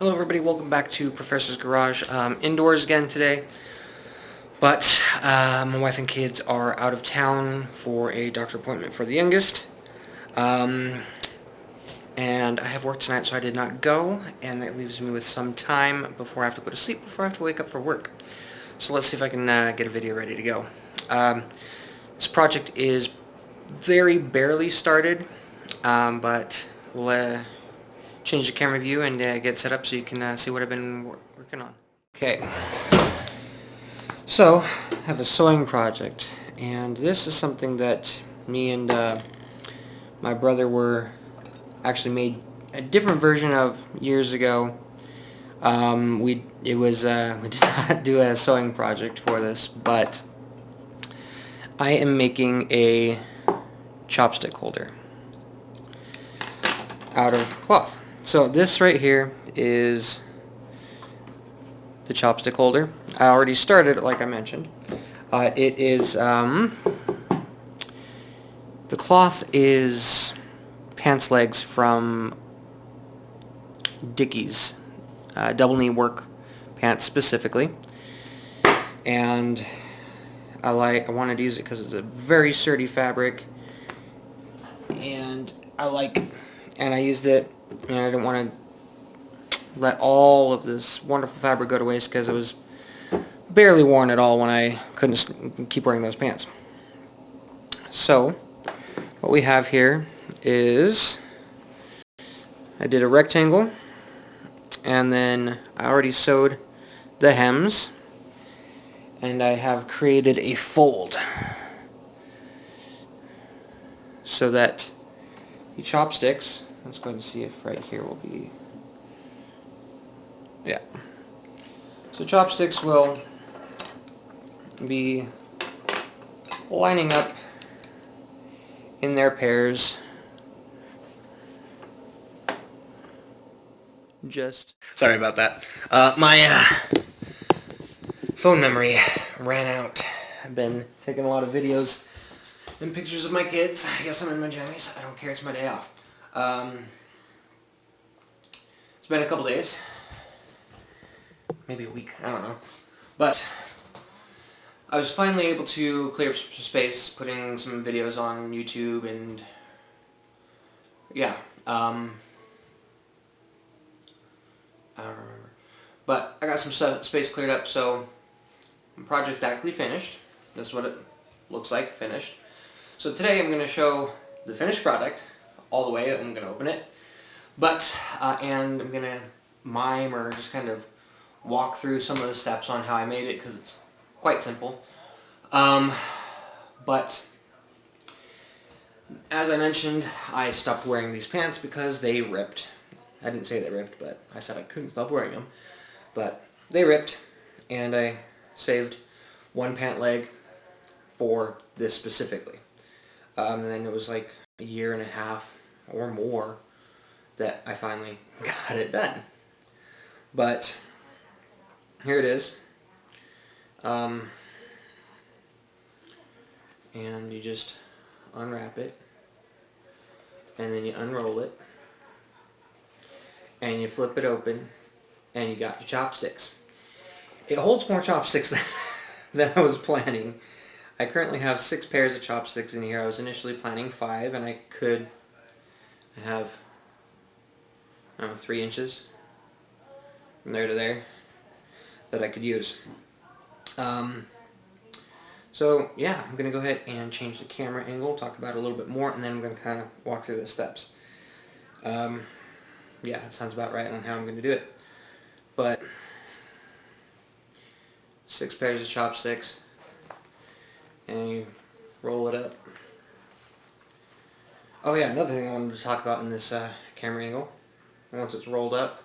Hello everybody, welcome back to Professor's Garage. Indoors again today, but my wife and kids are out of town for a doctor appointment for the youngest. And I have work tonight, so I did not go, and that leaves me with some time before I have to go to sleep, before I have to wake up for work. So let's see if I can get a video ready to go. This project is very barely started, but we'll change the camera view and get set up so you can see what I've been working on. Okay, so I have a sewing project, and this is something that me and my brother actually made a different version of years ago. We did not do a sewing project for this, but I am making a chopstick holder out of cloth. So this right here is the chopstick holder. I already started it, like I mentioned. It is the cloth is pants legs from Dickies, double knee work pants specifically, and I wanted to use it because it's a very sturdy fabric, and I used it, and I didn't want to let all of this wonderful fabric go to waste because it was barely worn at all when I couldn't keep wearing those pants. So what we have here is I did a rectangle, and then I already sewed the hems, and I have created a fold so that the chopsticks, let's go ahead and see if right here will be, yeah. So chopsticks will be lining up in their pairs. Sorry about that. My phone memory ran out. I've been taking a lot of videos and pictures of my kids. I guess I'm in my jammies. I don't care, it's my day off. It's been a couple days. Maybe a week, I don't know. But I was finally able to clear up some space, putting some videos on YouTube, and yeah, I don't remember. But I got some space cleared up, so the project's actually finished. That's what it looks like, finished. So today I'm going to show the finished product all the way. I'm going to open it, but and I'm going to mime or just kind of walk through some of the steps on how I made it, because it's quite simple. But as I mentioned, I stopped wearing these pants because they ripped. I didn't say they ripped, but I said I couldn't stop wearing them. But they ripped, and I saved one pant leg for this specifically. And then it was like a year and a half or more that I finally got it done. But here it is. And you just unwrap it, and then you unroll it, and you flip it open, and you got your chopsticks. It holds more chopsticks than I was planning. I currently have 6 pairs of chopsticks in here. I was initially planning 5, and I have, I don't know, 3 inches from there to there that I could use. So yeah, I'm going to go ahead and change the camera angle, talk about it a little bit more, and then I'm going to kind of walk through the steps. Yeah, that sounds about right on how I'm going to do it. But 6 pairs of chopsticks, and you roll it up. Oh yeah, another thing I wanted to talk about in this camera angle. Once it's rolled up,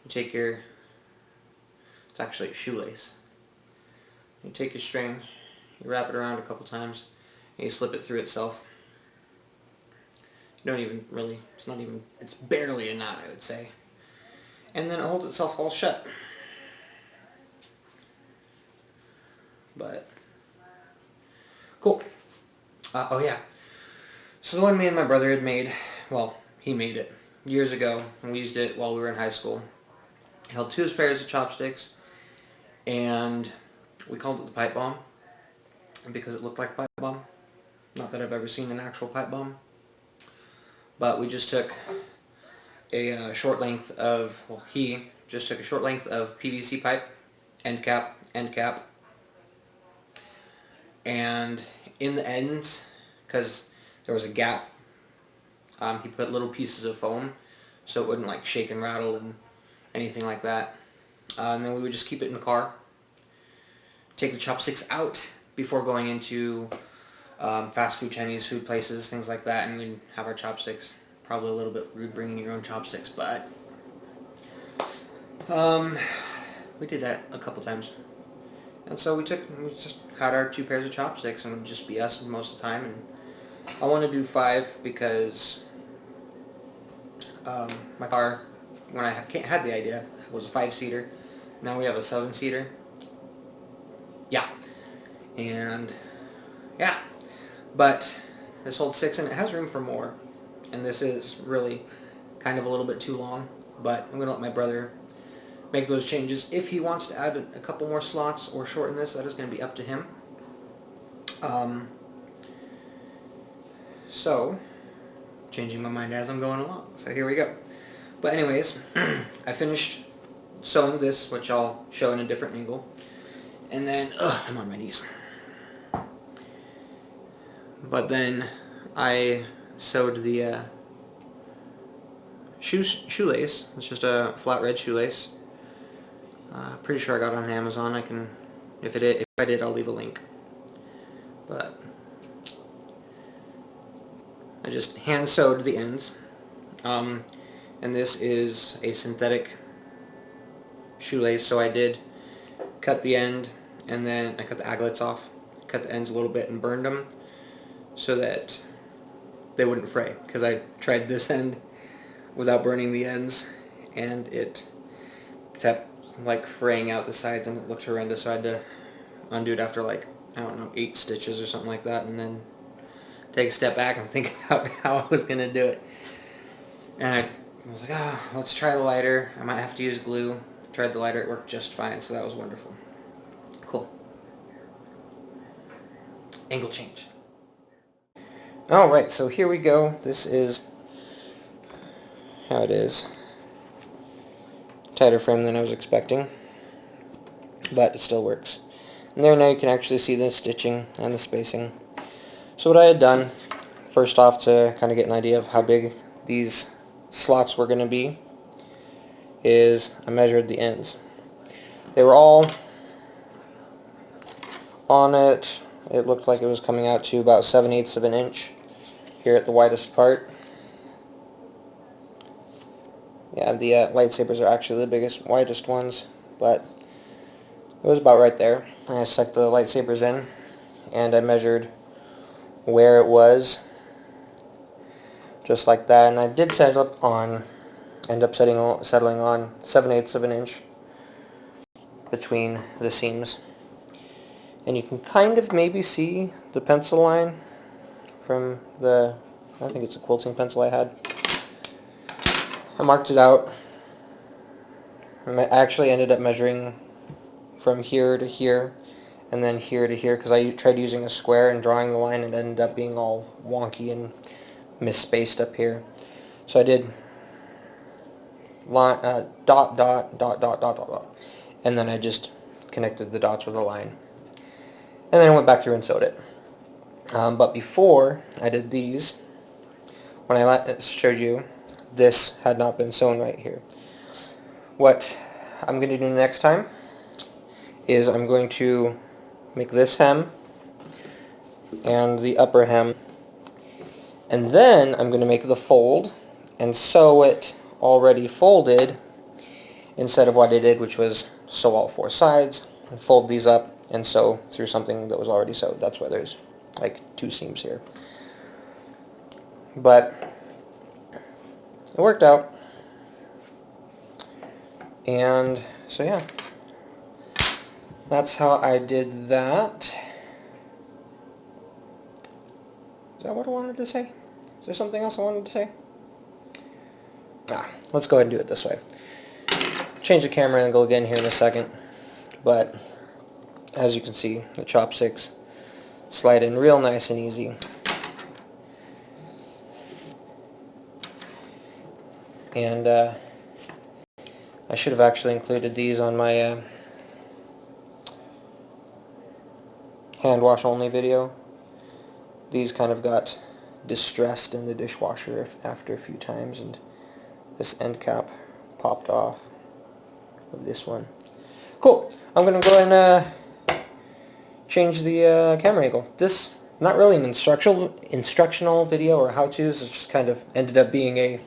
you take your, it's actually a shoelace. You take your string, you wrap it around a couple times, and you slip it through itself. You don't even really, it's barely a knot, I would say. And then it holds itself all shut. But, cool. Oh yeah. So the one me and my brother had made, well, he made it years ago, and we used it while we were in high school. held 2 pairs of chopsticks, and we called it the pipe bomb because it looked like a pipe bomb. Not that I've ever seen an actual pipe bomb, but we just took a short length of, well, he just took a short length of PVC pipe, end cap, and in the ends, because there was a gap, he put little pieces of foam so it wouldn't like shake and rattle and anything like that. And then we would just keep it in the car, take the chopsticks out before going into fast food, Chinese food places, things like that, and we'd have our chopsticks. Probably a little bit rude bringing your own chopsticks, but we did that a couple times. And so we just had our 2 pairs of chopsticks, and it would just be us most of the time. And I want to do 5 because my car, when I had the idea, was a 5-seater. Now we have a 7-seater. Yeah. And yeah. But this holds 6, and it has room for more. And this is really kind of a little bit too long. But I'm going to let my brother make those changes. If he wants to add a couple more slots or shorten this, that is going to be up to him. So, changing my mind as I'm going along. So here we go. But anyways, I finished sewing this, which I'll show in a different angle. And then, I'm on my knees. But then I sewed the shoelace. It's just a flat red shoelace. Pretty sure I got it on Amazon. I can, if I did, I'll leave a link. But I just hand sewed the ends. And this is a synthetic shoelace, so I did cut the end, and then I cut the aglets off, cut the ends a little bit and burned them so that they wouldn't fray, because I tried this end without burning the ends and it kept like fraying out the sides and it looked horrendous, so I had to undo it after like, I don't know, 8 stitches or something like that, and then take a step back and think about how I was going to do it. And I was like, let's try the lighter. I might have to use glue. Tried the lighter, it worked just fine, so that was wonderful. Cool. Angle change. Alright, so here we go. This is how it is. Tighter frame than I was expecting, but it still works. And there, now you can actually see the stitching and the spacing. So what I had done, first off, to kind of get an idea of how big these slots were going to be, is I measured the ends. They were all on it. It looked like it was coming out to about 7/8 of an inch here at the widest part. Yeah, the lightsabers are actually the biggest, widest ones, but it was about right there. And I stuck the lightsabers in, and I measured where it was, just like that. And I did end up settling on 7/8 of an inch between the seams. And you can kind of maybe see the pencil line from the, I think it's a quilting pencil I had. I marked it out. I actually ended up measuring from here to here and then here to here, because I tried using a square and drawing the line and it ended up being all wonky and misspaced up here. So I did line, dot, dot, dot, dot, dot, dot, dot, and then I just connected the dots with a line. And then I went back through and sewed it. But before I did these, when I showed you, this had not been sewn right here. What I'm going to do next time is I'm going to make this hem and the upper hem, and then I'm going to make the fold and sew it already folded instead of what I did, which was sew all 4 sides and fold these up and sew through something that was already sewed. That's why there's like 2 seams here. But it worked out. And so yeah, that's how I did that. Is that what I wanted to say? Is there something else I wanted to say? Let's go ahead and do it this way. change the camera angle again here in a second, but as you can see, the chopsticks slide in real nice and easy. And I should have actually included these on my hand wash only video. These kind of got distressed in the dishwasher after a few times, and this end cap popped off of this one. Cool. I'm going to go and change the camera angle. This, not really an instructional video or how-tos, it just kind of ended up being a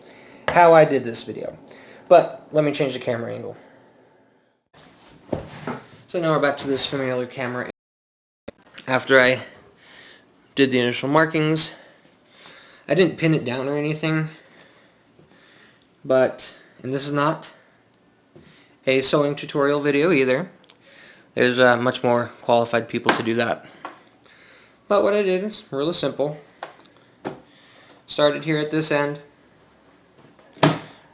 how I did this video. But let me change the camera angle. So now we're back to this familiar camera. After I did the initial markings, I didn't pin it down or anything, but, and this is not a sewing tutorial video either. There's much more qualified people to do that. But what I did is really simple. Started here at this end,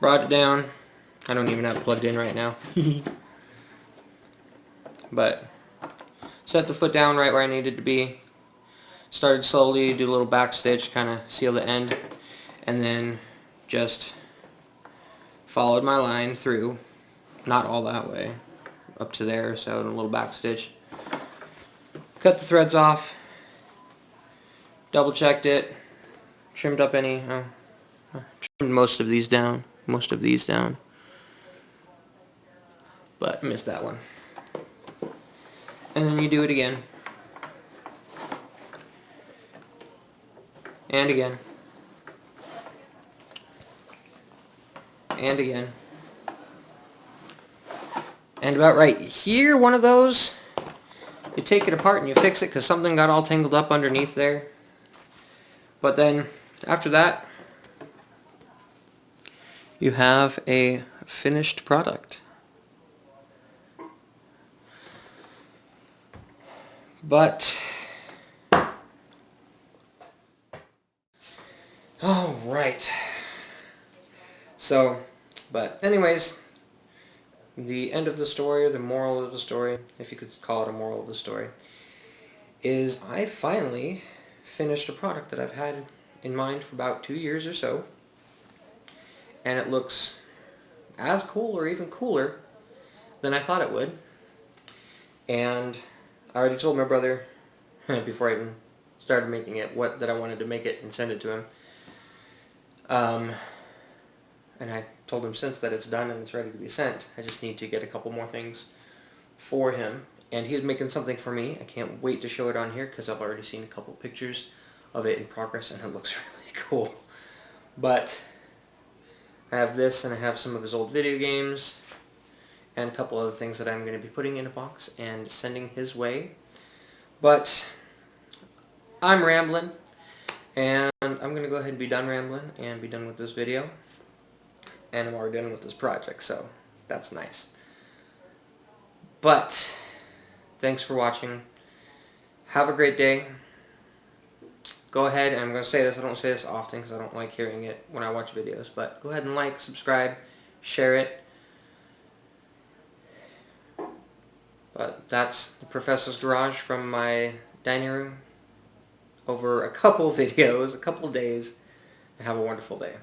brought it down. I don't even have it plugged in right now. But set the foot down right where I needed to be. Started slowly, do a little back stitch, kind of seal the end, and then just followed my line through, not all that way, up to there, so a little back stitch. Cut the threads off, double checked it, trimmed up any, trimmed most of these down, but missed that one. And then you do it again. And again. And again. And about right here, one of those, you take it apart and you fix it because something got all tangled up underneath there. But then, after that, you have a finished product. But, alright. So, but anyways, the end of the story, or the moral of the story, if you could call it a moral of the story, is I finally finished a product that I've had in mind for about 2 years or so. And it looks as cool or even cooler than I thought it would. And I already told my brother, before I even started making it, that I wanted to make it and send it to him. And I told him since that it's done and it's ready to be sent. I just need to get a couple more things for him. And he's making something for me. I can't wait to show it on here because I've already seen a couple pictures of it in progress and it looks really cool. But I have this, and I have some of his old video games and a couple other things that I'm going to be putting in a box and sending his way. But I'm rambling, and I'm going to go ahead and be done rambling and be done with this video. And I'm already done with this project, so that's nice. But thanks for watching. Have a great day. Go ahead, and I'm going to say this, I don't say this often because I don't like hearing it when I watch videos, but go ahead and like, subscribe, share it. But that's the Professor's Garage from my dining room over a couple videos, a couple days, and have a wonderful day.